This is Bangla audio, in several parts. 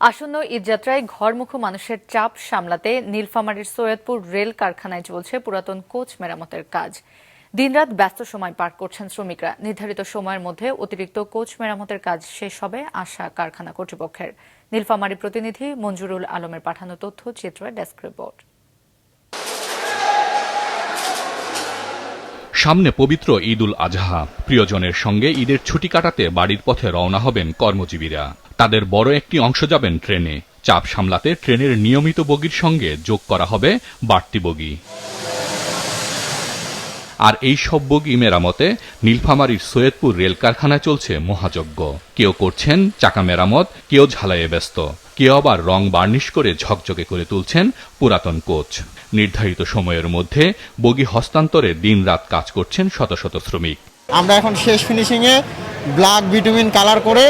আসন্ন ঈদযাত্রায় ঘরমুখো মানুষের চাপ সামলাতে নীলফামারীর সৈয়দপুর রেল কারখানায় চলছে পুরাতন কোচ মেরামতের কাজ। দিনরাত ব্যস্ত সময় পার করছেন শ্রমিকরা। নির্ধারিত সময়ের মধ্যে অতিরিক্ত কোচ মেরামতের কাজ শেষ হবে আশা কারখানা কর্তৃপক্ষের। নীলফামারী প্রতিনিধি মঞ্জুরুল আলমের পাঠানো তথ্যচিত্র ডেস্ক রিপোর্ট। সামনে পবিত্র ঈদ উল আজহা। প্রিয়জনের সঙ্গে ঈদের ছুটি কাটাতে বাড়ির পথে রওনা হবেন কর্মজীবীরা। তাদের বড় একটি অংশ যাবেন ট্রেনে। চাপ সামলাতে ট্রেনের নিয়মিত বগির সঙ্গে যোগ করা হবে বাড়তি বগি। আর এই সব বগি মেরামতে নীলফামারীর সৈয়দপুর রেল কারখানায় চলছে মহাযজ্ঞ। কেউ করছেন চাকা মেরামত, কেউ ঝালাইয়ে ব্যস্ত, কেউ আবার রং বার্নিশ করে ঝকঝকে করে তুলছেন পুরাতন কোচ। নির্ধারিত সময়ের মধ্যে বগি হস্তান্তরে দিনরাত কাজ করছেন শত শত শ্রমিক। আমরা এখন শেষ ফিনিশিংয়ে ব্ল্যাক বিটুমিন কালার করে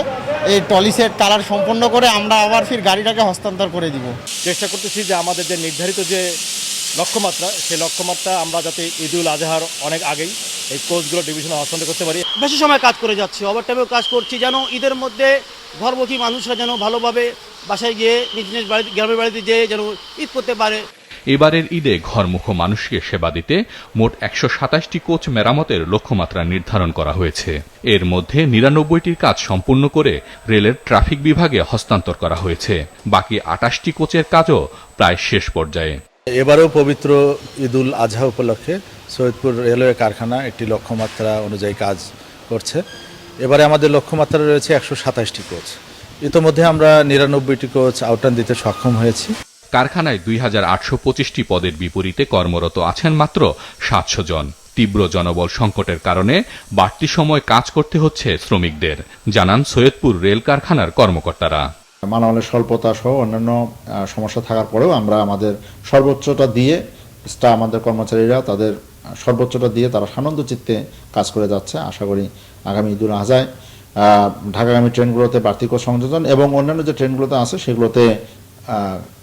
এই টলি সেট কালার সম্পন্ন করে আমরা আবার ফির গাড়িটাকে হস্তান্তর করে দিব। চেষ্টা করতেছি যে আমাদের যে নির্ধারিত যে লক্ষ্যমাত্রা, সেই লক্ষ্যমাত্রা আমরা যাতে ঈদ উল আজহার অনেক আগেই এই কোচগুলো ডিভিশনে হস্তান্তর করতে পারি। বেশি সময় কাজ করে যাচ্ছি, ওভারটাইমেও কাজ করছি, যেন ঈদের মধ্যে ঘরমুখী মানুষরা যেন ভালোভাবে বাসায় গিয়ে নিজ নিজ বাড়িতে, গ্রামের বাড়িতে যেয়ে যেন ঈদ করতে পারে। এবারের ঈদে ঘরমুখো মানুষকে সেবা দিতে মোট ১২৭টি কোচ মেরামতের লক্ষ্যমাত্রা নির্ধারণ করা হয়েছে। এর মধ্যে ৯৯টির কাজ সম্পূর্ণ করে রেলের ট্রাফিক বিভাগে হস্তান্তর করা হয়েছে। বাকি ২৮টি কোচের কাজও প্রায় শেষ পর্যায়ে। এবারেও পবিত্র ঈদ উল আজহা উপলক্ষে সৈয়দপুর রেলওয়ে কারখানা একটি লক্ষ্যমাত্রা অনুযায়ী কাজ করছে। এবারে আমাদের লক্ষ্যমাত্রা রয়েছে ১২৭টি কোচ। ইতোমধ্যে আমরা ৯৯টি কোচ আউটরান দিতে সক্ষম হয়েছি। কারখানায় ২৮২৫টি পদের বিপরীতে কর্মরত আছেন মাত্র ৭০০ জন। তীব্র জনবল সংকটের কারণে বাড়তি সময় কাজ করতে হচ্ছে শ্রমিকদের, জানান সৈয়দপুর রেল কারখানার কর্মকর্তারা। মানবলের স্বল্পতা সহ অন্যান্য সমস্যা থাকার পরেও আমরা আমাদের সর্বোচ্চটা দিয়ে আমাদের কর্মচারীরা তাদের সর্বোচ্চটা দিয়ে তারা সানন্দ চিত্তে কাজ করে যাচ্ছে। আশা করি আগামী ঈদ উল আজহায় ঢাকাগামী ট্রেনগুলোতে বাড়তি কোচ সংযোজন এবং অন্যান্য যে ট্রেনগুলোতে আছে সেগুলোতে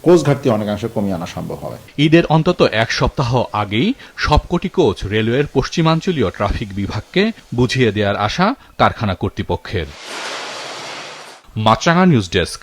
কোচ ঘাটতি অনেকাংশে কমিয়ে আনা সম্ভব হবে। ঈদের অন্তত এক সপ্তাহ আগেই সবকটি কোচ রেলওয়ের পশ্চিমাঞ্চলীয় ট্রাফিক বিভাগকে বুঝিয়ে দেওয়ার আশা কারখানা কর্তৃপক্ষের। মাছরাঙা নিউজ ডেস্ক।